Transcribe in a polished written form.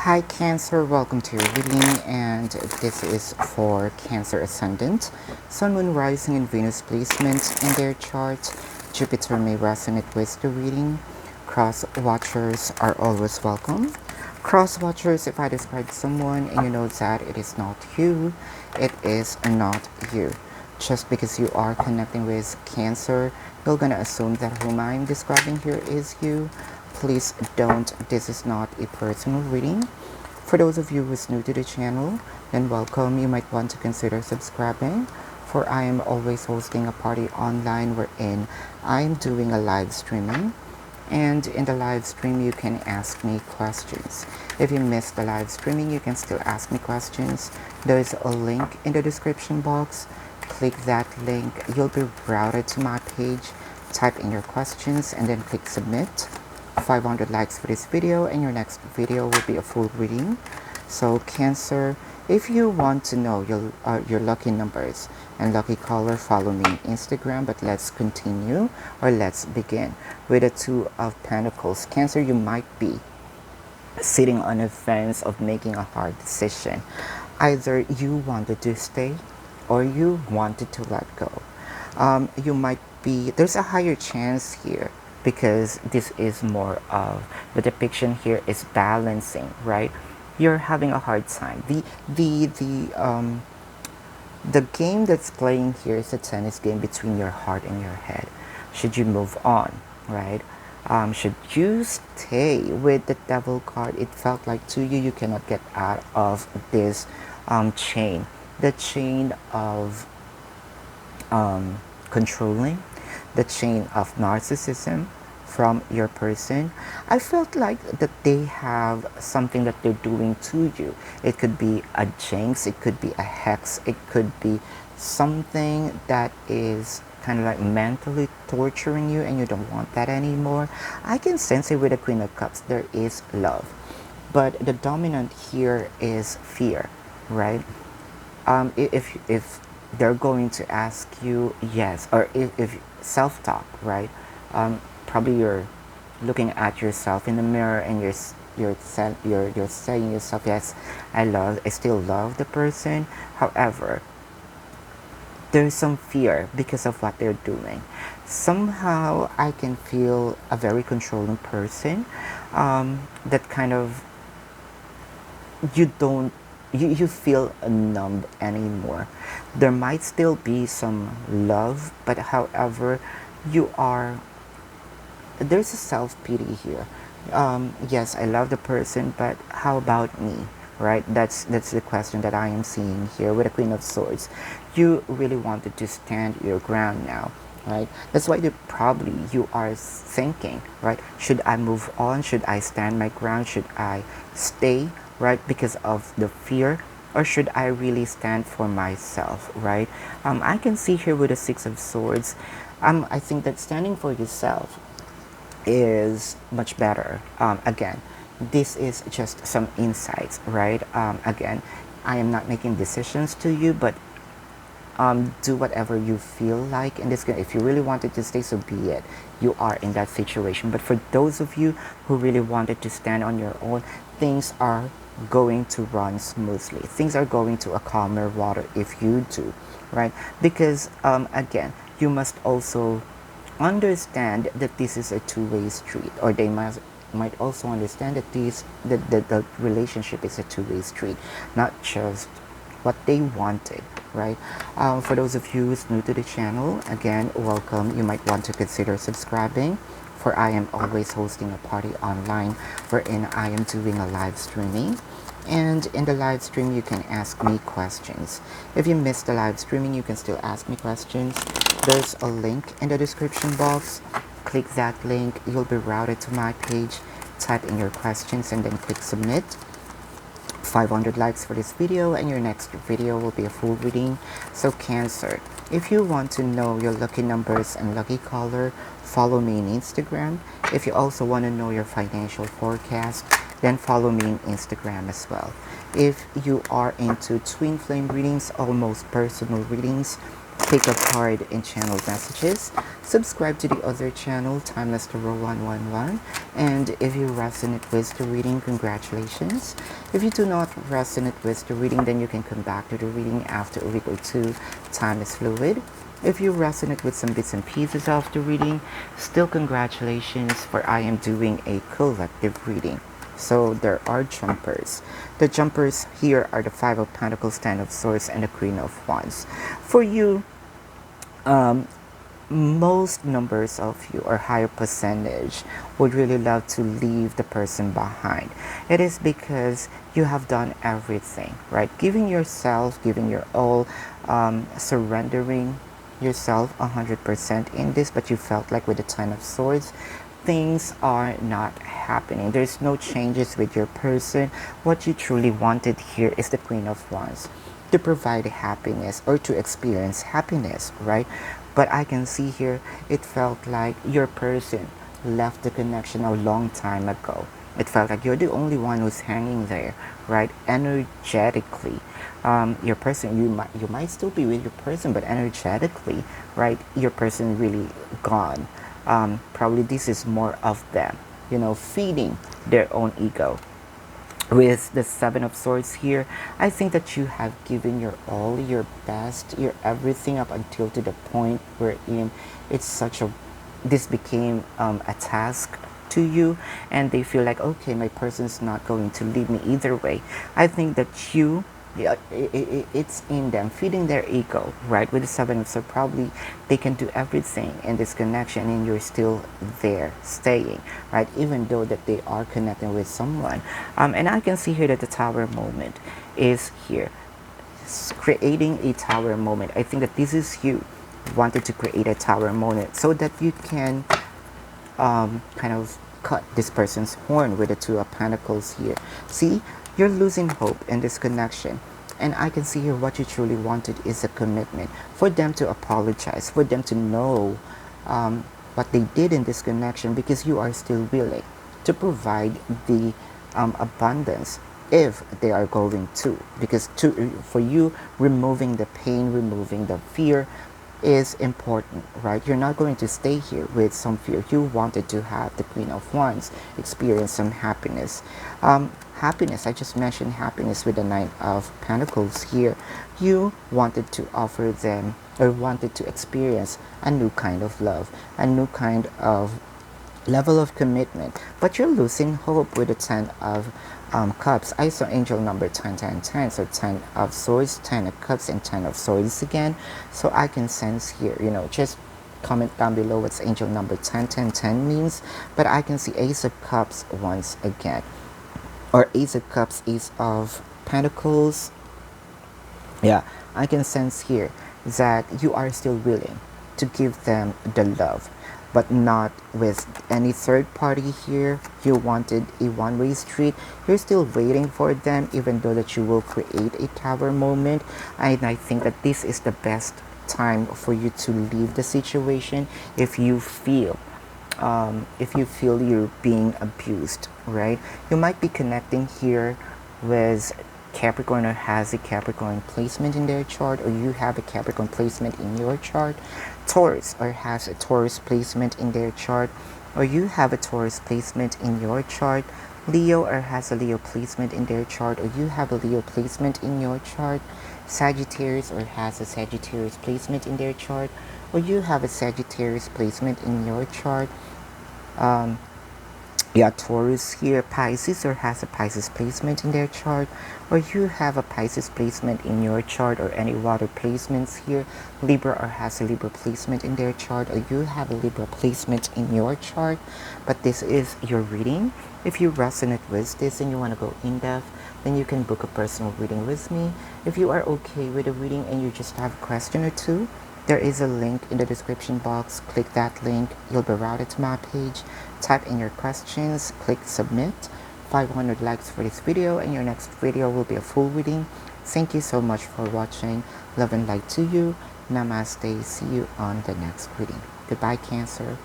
Hi Cancer, welcome to your reading, and this is for Cancer Ascendant, Sun, Moon, Rising, and Venus placement in their chart. Jupiter may resonate with the reading. Cross watchers are always welcome. Cross watchers, if I describe someone and you know that it is not you, it is not you. Just because you are connecting with Cancer, you're gonna assume that whom I'm describing here is you. Please don't. This is not a personal reading. For those of you who's new to the channel, then welcome. You might want to consider subscribing, for I am always hosting a party online wherein I'm doing a live streaming. And in the live stream, you can ask me questions. If you missed the live streaming, you can still ask me questions. There's a link in the description box. Click that link. You'll be routed to my page. Type in your questions and then click submit. 500 likes for this video and your next video will be a full reading. So Cancer, if you want to know your lucky numbers and lucky color, follow me on Instagram. But let's continue, or let's begin with the Two of Pentacles. Cancer, you might be sitting on a fence of making a hard decision. Either you wanted to stay or you wanted to let go. You might be, there's a higher chance here, because this is more of the depiction here is balancing, right? You're having a hard time. The game that's playing here is a tennis game between your heart and your head. Should you move on, right? Should you stay with the Devil card? It felt like to you cannot get out of this chain. The chain of controlling, the chain of narcissism from your person. I felt like that they have something that they're doing to you. It could be a jinx, it could be a hex, it could be something that is kind of like mentally torturing you and you don't want that anymore. I can sense it with the Queen of Cups. There is love, but the dominant here is fear, right? If they're going to ask you, yes, or if self-talk, right? Probably you're looking at yourself in the mirror and you're saying yourself, yes, I still love the person. However, there's some fear because of what they're doing. Somehow I can feel a very controlling person, that kind of, you feel numb anymore. There might still be some love, but however, there's a self-pity here. Yes, I love the person, but how about me, right? That's the question that I am seeing here with the Queen of Swords. You really wanted to stand your ground now, right? That's why you are thinking, right? Should I move on? Should I stand my ground? Should I stay, right? Because of the fear, or should I really stand for myself, right? I can see here with the Six of Swords. I think that standing for yourself is much better. Again, this is just some insights, right? Again, I am not making decisions to you, but do whatever you feel like in this. If you really wanted to stay, so be it. You are in that situation. But for those of you who really wanted to stand on your own, things are going to run smoothly. Things are going to a calmer water if you do, right? Because again, you must also understand that this is a two-way street, or they might also understand that the relationship is a two-way street, not just what they wanted, right? For those of you who's new to the channel, again, welcome. You might want to consider subscribing, for I am always hosting a party online wherein I am doing a live streaming. And in the live stream, you can ask me questions. If you missed the live streaming, you can still ask me questions. There's a link in the description box. Click that link. You'll be routed to my page. Type in your questions and then click submit. 500 likes for this video and your next video will be a full reading. So Cancer, if you want to know your lucky numbers and lucky color, follow me on Instagram. If you also want to know your financial forecast, then follow me on Instagram as well. If you are into twin flame readings, almost personal readings, pick a card and channel messages. Subscribe to the other channel, Timeless Tarot 111. And if you resonate with the reading, congratulations. If you do not resonate with the reading, then you can come back to the reading after a week or two. Time is fluid. If you resonate with some bits and pieces of the reading, still congratulations, for I am doing a collective reading. So there are jumpers. The jumpers here are the Five of Pentacles, Ten of Swords, and the Queen of Wands. For you, most numbers of you, or higher percentage, would really love to leave the person behind. It is because you have done everything, right? Giving yourself, giving your all, surrendering yourself 100% in this, but you felt like with the Ten of Swords, things are not happening. There's no changes with your person. What you truly wanted here is the Queen of Wands, to provide happiness or to experience happiness, right? But I can see here, it felt like your person left the connection a long time ago. It felt like you're the only one who's hanging there, right? Energetically, your person, you might still be with your person, but energetically, right? Your person really gone. Probably this is more of them, feeding their own ego. With the Seven of Swords here, I think that you have given your all, your best, your everything, up until to the point wherein it's such a, this became a task to you, and they feel like, okay, my person's not going to leave me either way. I think that you, yeah, it's in them feeding their ego, right? With the Seven of Swords, probably they can do everything in this connection, and you're still there, staying, right? Even though that they are connecting with someone. And I can see here that the Tower moment is here, creating a Tower moment. I think that this is you wanted to create a Tower moment so that you can kind of cut this person's horn with the Two of Pentacles here. See, you're losing hope in this connection. And I can see here what you truly wanted is a commitment. For them to apologize, for them to know what they did in this connection, because you are still willing to provide the abundance if they are going to. Because for you, removing the pain, removing the fear is important, right? You're not going to stay here with some fear. You wanted to have the Queen of Wands experience some happiness. Happiness, I just mentioned happiness with the Nine of Pentacles here. You wanted to offer them, or wanted to experience a new kind of love, a new kind of level of commitment, but you're losing hope with the Ten of Cups. I saw angel number 10, 10, 10, so 10 of Swords, 10 of Cups, and 10 of Swords again. So I can sense here, just comment down below what's angel number 10, 10, 10 means. But I can see Ace of Cups once again, or Ace of Cups, Ace of Pentacles. Yeah, I can sense here that you are still willing to give them the love, but not with any third party here. You wanted a one-way street. You're still waiting for them, even though that you will create a Tower moment. And I think that this is the best time for you to leave the situation if you feel you're being abused, right? You might be connecting here with Capricorn, or has a Capricorn placement in their chart, or you have a Capricorn placement in your chart. Taurus, or has a Taurus placement in their chart, or you have a Taurus placement in your chart. Leo, or has a Leo placement in their chart, or you have a Leo placement in your chart. Sagittarius, or has a Sagittarius placement in their chart, or you have a Sagittarius placement in your chart. Taurus here. Pisces, or has a Pisces placement in their chart, or you have a Pisces placement in your chart, or any water placements here. Libra, or has a Libra placement in their chart, or you have a Libra placement in your chart. But this is your reading. If you resonate with this and you want to go in depth, then you can book a personal reading with me. If you are okay with the reading and you just have a question or two, there is a link in the description box. Click that link. You'll be routed to my page. Type in your questions. Click submit. 500 likes for this video, and your next video will be a full reading. Thank you so much for watching. Love and light to you. Namaste. See you on the next reading. Goodbye, Cancer.